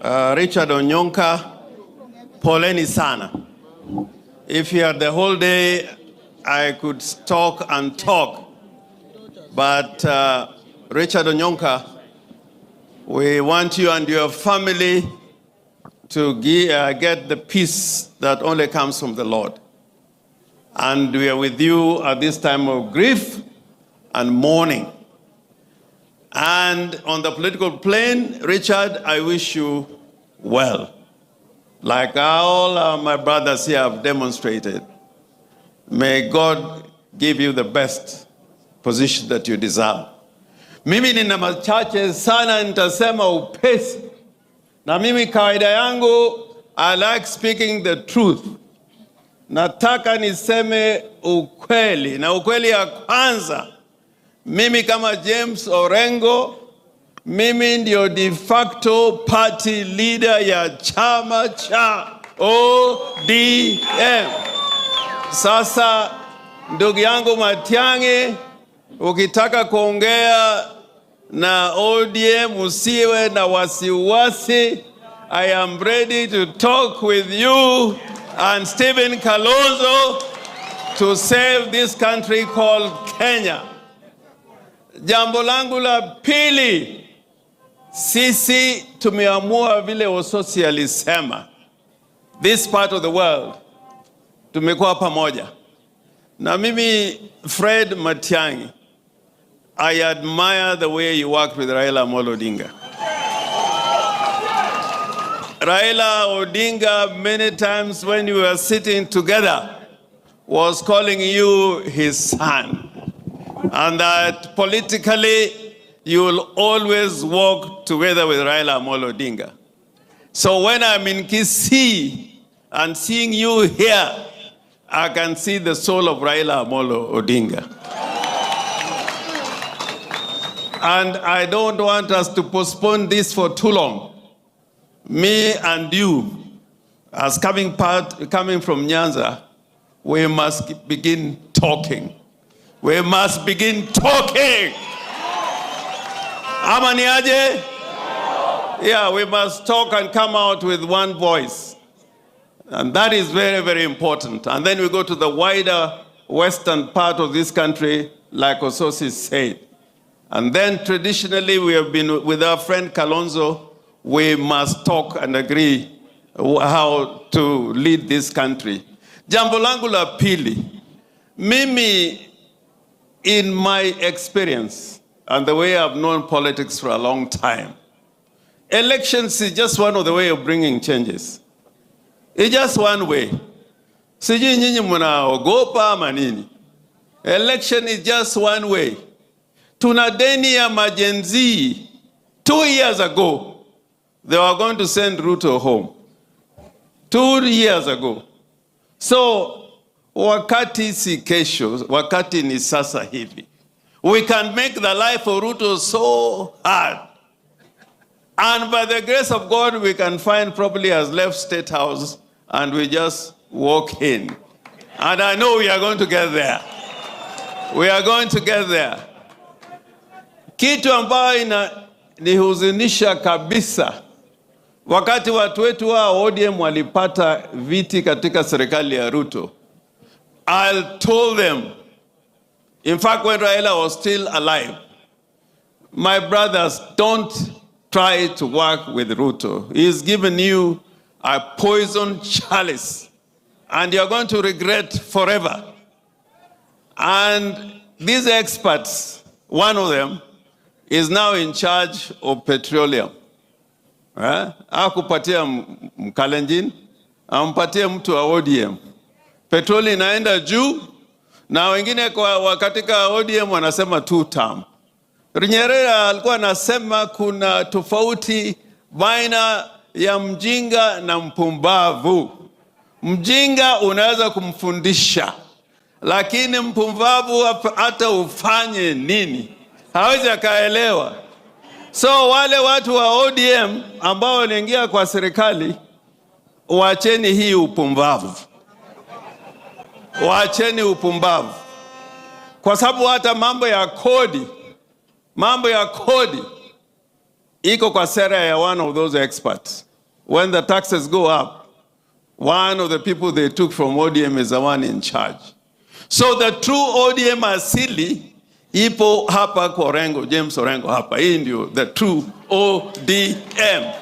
Richard Onyonka, poleni sana. If you had the whole day, I could talk and talk. But Richard Onyonka, we want you and your family to get the peace that only comes from the Lord. And we are with you at this time of grief and mourning. And on the political plane, Richard, I wish you well. Like all my brothers here have demonstrated, may God give you the best position that you deserve. Mimi nina machache sana nitasema upesi. Na mimi kawaida yangu, I like speaking the truth. Nataka niseme ukweli. Na ukweli ya kwanza, mimi kama James Orengo, mimi ndio de facto party leader ya chama cha ODM. Sasa ndugu yangu Matiang'i, ukitaka kuongea na ODM usiwe na wasiwasi. I am ready to talk with you and Stephen Kalonzo to save this country called Kenya. Jambo langu la pili, sisi tumeamua vile Ososi alisema, this part of the world tumekuwa pamoja. Na mimi Fred Matiang'i, I admire the way you worked with Raila Amolo Odinga. Raila Odinga, many times when you were sitting together, was calling you his son. And that politically, you will always walk together with Raila Amolo Odinga. So when I'm in Kisii and seeing you here, I can see the soul of Raila Amolo Odinga. And I don't want us to postpone this for too long. Me and you, as coming from Nyanza, we must begin talking. We must begin talking. Amani aje? Yeah, we must talk and come out with one voice. And that is very, very important. And then we go to the wider western part of this country, like Ososi said. And then traditionally, we have been with our friend Kalonzo. We must talk and agree how to lead this country. Jambo langu la pili, mimi, in my experience and the way I've known politics for a long time, elections is just one of the way of bringing changes. It's just one way. Sijui nyinyi mnaogopa manini. Election is just one way. Tuna deni ya majenzi. 2 years ago, they were going to send Ruto home. 2 years ago. So, wakati si kesho, wakati ni sasa hivi. We can make the life of Ruto so hard. And by the grace of God, we can find probably has left State House and we just walk in. And I know we are going to get there. We are going to get there. Kitu ambayo nihuzunisha kabisa, wakati watu wetu wa ODM walipata viti katika serikali ya Ruto, I told them, in fact when Raila was still alive, my brothers, don't try to work with Ruto. He's given you a poison chalice and you're going to regret forever. And these experts, one of them, is now in charge of petroleum. Akupatia Mkalenjin, ampatia mtu wa ODM. Petroli inaenda juu, na wengine kwa katika ODM wanasema 2 term. Nyerere alikuwa anasema kuna tofauti baina ya mjinga na mpumbavu. Mjinga unaweza kumfundisha, lakini mpumbavu hata ufanye nini hawezi akaelewa. So wale watu wa ODM ambao waliingia kwa serikali, waacheni hii upumbavu. Waacheni upumbavu. Kwa sababu hata mambo ya kodi iko kwa sera ya one of those experts. when the taxes go up, one of the people they took from ODM is the one in charge. So the true ODM asili ipo hapa kwa Orengo, James Orengo hapa. Hii ndio the true ODM.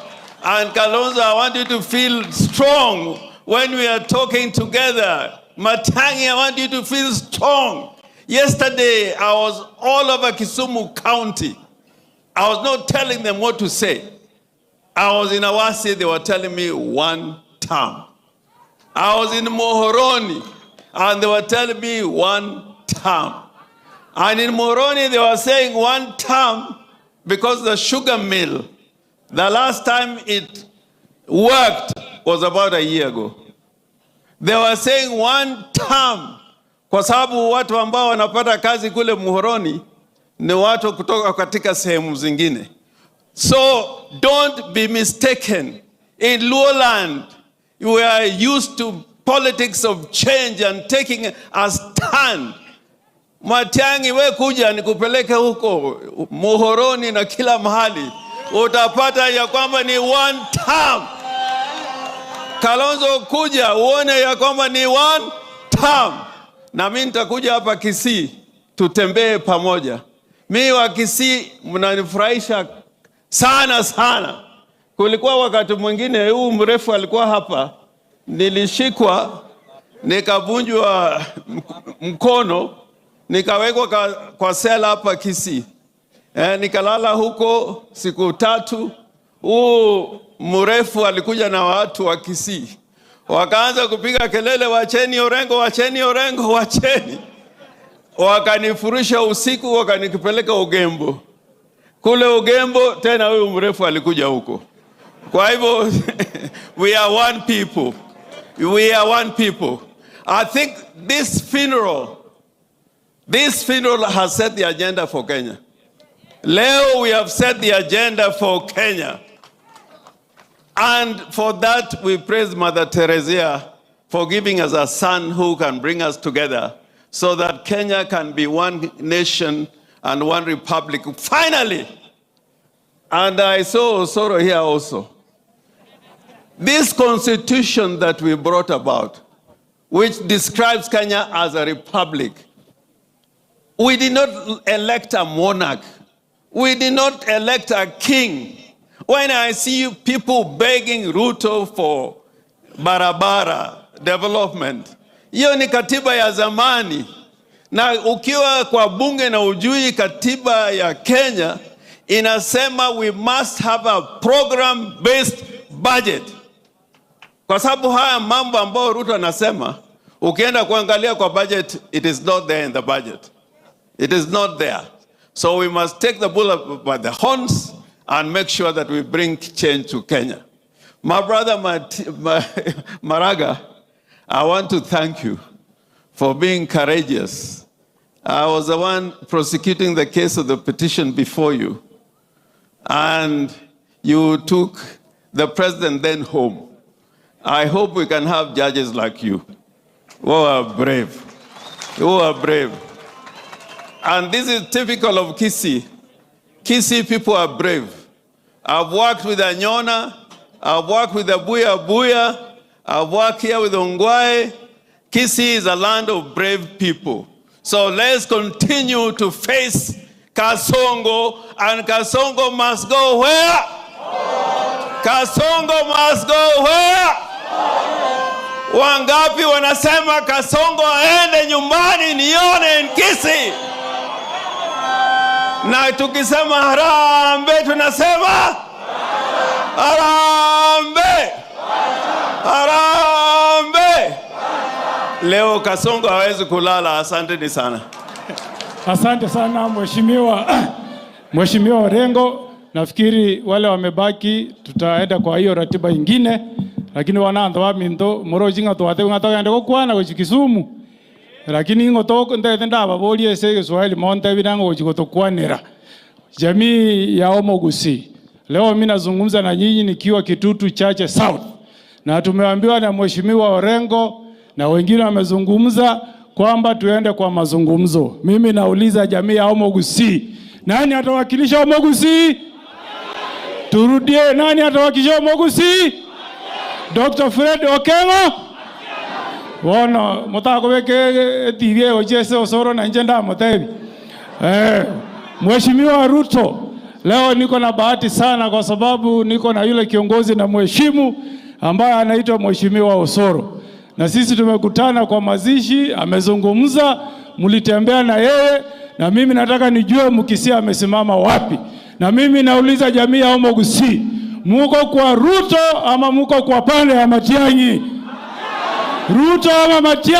And Kalonzo, I want you to feel strong when we are talking together. Matangi, I want you to feel strong. Yesterday, I was all over Kisumu County. I was not telling them what to say. I was in Awasi, they were telling me one term. I was in Mohoroni, and they were telling me one term. And in Mohoroni, they were saying one term because the sugar mill, the last time it worked was about a year ago. They were saying one term kwa sababu watu ambao wanapata kazi kule Mohoroni ni watu kutoka katika sehemu zingine. So don't be mistaken. In Lowland, we are used to politics of change and taking a stand. Matiang'i, we kuja nikupeleke huko Mohoroni na kila mahali, utapata ya kwamba ni one term. Kalonzo kuja uone ya kwamba ni one term. Na mimi nitakuja hapa Kisii tutembee pamoja. Mimi wa Kisii mnanifurahisha sana sana. Kulikuwa wakati mwingine huu mrefu alikuwa hapa, nilishikwa nikavunjwa mkono, nikawekwa kwa sela hapa Kisii. Nikalala huko siku 3. Huu mrefu alikuja na watu wa Kisii, wakaanza kupiga kelele, wacheni Orengo, wacheni Orengo, wacheni. Wakanifurusha usiku, wakanikipeleka Ugembo. Kule Ugembo tena huyu mrefu alikuja huko. Kwa hivyo we are one people. We are one people. I think this funeral has set the agenda for Kenya. Leo we have set the agenda for Kenya. And for that we praise Mother Teresa for giving us a son who can bring us together so that Kenya can be one nation and one republic. Finally! And I saw sorrow here also. This constitution that we brought about, which describes Kenya as a republic, we did not elect a monarch. We did not elect a king. When I see people begging Ruto for barabara development, hiyo ni katiba ya zamani. Na ukiwa kwa bunge na ujui katiba ya Kenya, inasema we must have a program-based budget. Kwa sababu haya mambo ambao Ruto anasema, ukienda kuangalia kwa budget, it is not there in the budget. It is not there. So we must take the bull by the horns and make sure that we bring change to Kenya. My brother Maraga, I want to thank you for being courageous. I was the one prosecuting the case of the petition before you. And you took the president then home. I hope we can have judges like you who are brave. Who are brave. And this is typical of Kisii. Kisii people are brave. I've worked with Anyona. I've worked with the Buya. I've worked here with Ongwae. Kisii is a land of brave people. So let's continue to face Kasongo, and Kasongo must go where? Kasongo must go where? Wangapi wanasema Kasongo aende nyumbani nione Kisii? Na tukisema harambee tunasema harambee. Harambee. Leo Kasongo hawezi kulala. Asante sana. Asante sana Mheshimiwa Orengo. Nafikiri wale wamebaki tutaenda kwa hiyo ratiba nyingine, lakini wanaanza waminto morojinga twate ngatoenda kokwana ko Kisumu, lakini ngotoko ndenda ababolie ese Swahili monte birango kujikotokwanira jamii ya Omogusi. Leo mimi nazungumza na nyinyi nikiwa Kitutu Chache South, na tumeambiwa na Mheshimiwa Orengo na wengine wamezungumza kwamba tuende kwa mazungumzo. Mimi nauliza jamii ya Omogusi, nani atawakilisha Omogusi? Turudie, nani atawakilisha Omogusi? Dr. Fred Okengo wono mutako weke TV ojese osoro na njenda motebi. Mheshimiwa Ruto, leo niko na bahati sana kwa sababu niko na yule kiongozi na mheshimu ambaye anaitwa Mheshimiwa Osoro. Na sisi tumekutana kwa mazishi, amezungumza, mlitembea na yeye, na mimi nataka nijue Mkisia amesimama wapi. Na mimi nauliza jamii ya Omogusi, muko kwa Ruto ama muko kwa pande ya Matiang'i? Ruto ama Matiang'i?